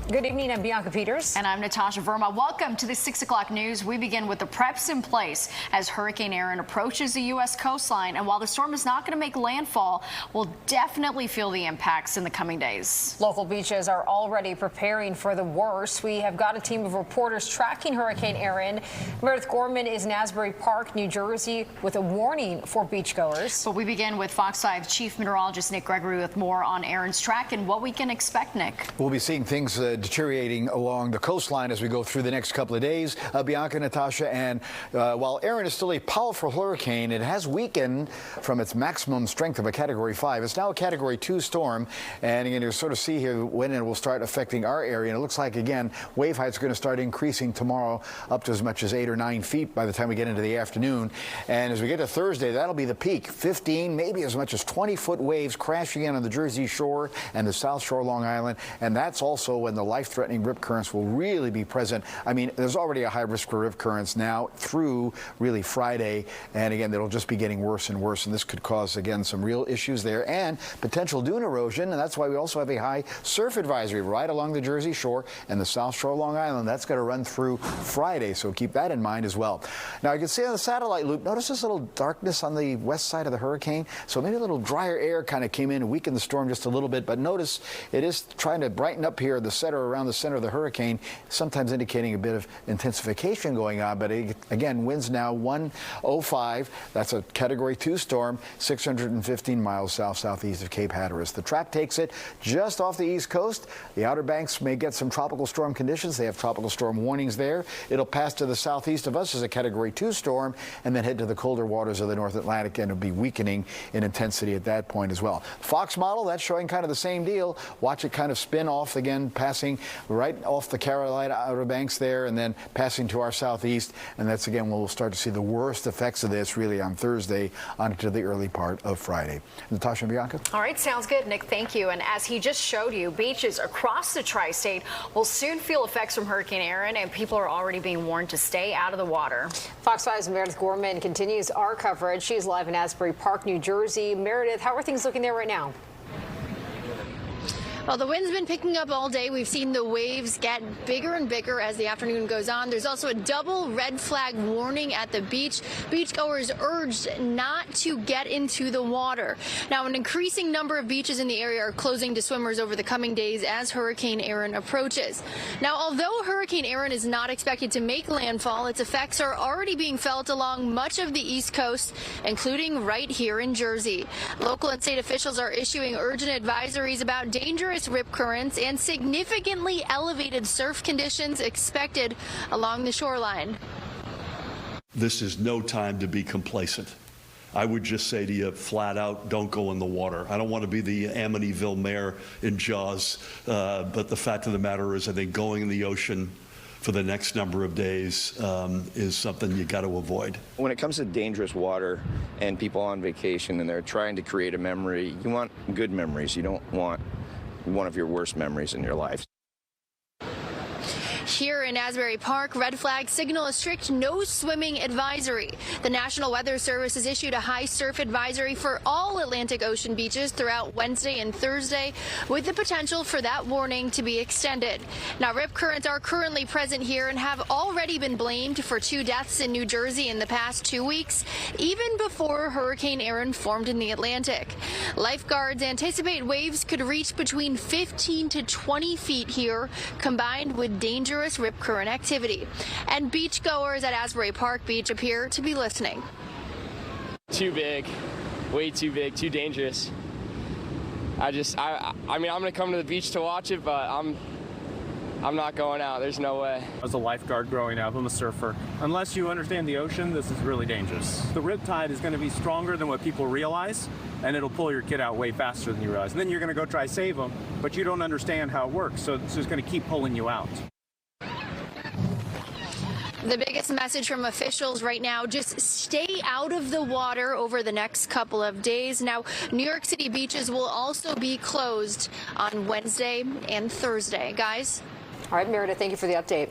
Good evening, I'm Bianca Peters. And I'm Natasha Verma. Welcome to the 6 o'clock news. We begin with the preps in place as Hurricane Erin approaches the U.S. coastline. And while the storm is not going to make landfall, we'll definitely feel the impacts in the coming days. Local beaches are already preparing for the worst. We have got a team of reporters tracking Hurricane Erin. Meredith Gorman is in Asbury Park, New Jersey, with a warning for beachgoers. But we begin with Fox 5 Chief Meteorologist Nick Gregory with more on Erin's track and what we can expect, Nick. We'll be seeing things deteriorating along the coastline as we go through the next couple of days. Bianca, Natasha, and while Erin is still a powerful hurricane, it has weakened from its maximum strength of a Category 5. It's now a Category 2 storm, and again, you sort of see here when it will start affecting our area. And it looks like, again, wave height's going to start increasing tomorrow up to as much as 8 or 9 feet by the time we get into the afternoon. And as we get to Thursday, that'll be the peak. 15, maybe as much as 20-foot waves crashing in on the Jersey Shore and the South Shore, Long Island. And that's also when the life-threatening rip currents will really be present. I mean, there's already a high risk for rip currents now through really Friday. And again, it'll just be getting worse and worse. And this could cause, again, some real issues there and potential dune erosion. And that's why we also have a high surf advisory right along the Jersey Shore and the South Shore, Long Island. That's going to run through Friday. So keep that in mind as well. Now, you can see on the satellite loop, notice this little darkness on the west side of the hurricane. So maybe a little drier air kind of came in and weakened the storm just a little bit. But notice it is trying to brighten up here the center, around the center of the hurricane, sometimes indicating a bit of intensification going on. But again, winds now 105. That's a Category 2 storm, 615 miles south-southeast of Cape Hatteras. The track takes it just off the east coast. The Outer Banks may get some tropical storm conditions. They have tropical storm warnings there. It'll pass to the southeast of us as a Category 2 storm and then head to the colder waters of the North Atlantic, and it'll be weakening in intensity at that point as well. Fox model, that's showing kind of the same deal. Watch it kind of spin off again, passing right off the Carolina Outer Banks there and then passing to our southeast. And that's, again, when we'll start to see the worst effects of this really on Thursday on into the early part of Friday. Natasha and Bianca? All right, sounds good, Nick. Thank you. And as he just showed you, beaches across the tri-state will soon feel effects from Hurricane Erin, and people are already being warned to stay out of the water. Fox 5's Meredith Gorman continues our coverage. She's live in Asbury Park, New Jersey. Meredith, how are things looking there right now? Well, the wind's been picking up all day. We've seen the waves get bigger and bigger as the afternoon goes on. There's also a double red flag warning at the beach. Beachgoers urged not to get into the water. Now, an increasing number of beaches in the area are closing to swimmers over the coming days as Hurricane Erin approaches. Now, although Hurricane Erin is not expected to make landfall, its effects are already being felt along much of the East Coast, including right here in Jersey. Local and state officials are issuing urgent advisories about dangerous rip currents and significantly elevated surf conditions expected along the shoreline. This is no time to be complacent. I would just say to you flat out, don't go in the water. I don't want to be the Amityville mayor in Jaws, but the fact of the matter is I think going in the ocean for the next number of days is something you got to avoid. When it comes to dangerous water and people on vacation and they're trying to create a memory, you want good memories. You don't want one of your worst memories in your life. Here in Asbury Park, red flag signal a strict no swimming advisory. The National Weather Service has issued a high surf advisory for all Atlantic Ocean beaches throughout Wednesday and Thursday, with the potential for that warning to be extended. Now, rip currents are currently present here and have already been blamed for 2 deaths in New Jersey in the past 2 weeks, even before Hurricane Erin formed in the Atlantic. Lifeguards anticipate waves could reach between 15 to 20 feet here, combined with dangerous rip current activity. And beachgoers at Asbury Park Beach appear to be listening. Too big, way too big, too dangerous. I mean, I'm gonna come to the beach to watch it, but I'm not going out. There's no way. I was a lifeguard growing up. I'm a surfer. Unless you understand the ocean, this is really dangerous. The rip tide is going to be stronger than what people realize, and it'll pull your kid out way faster than you realize. And then you're going to go try to save them, but you don't understand how it works, so it's just going to keep pulling you out. The biggest message from officials right now, just stay out of the water over the next couple of days. Now, New York City beaches will also be closed on Wednesday and Thursday. Guys? All right, Meredith, thank you for the update.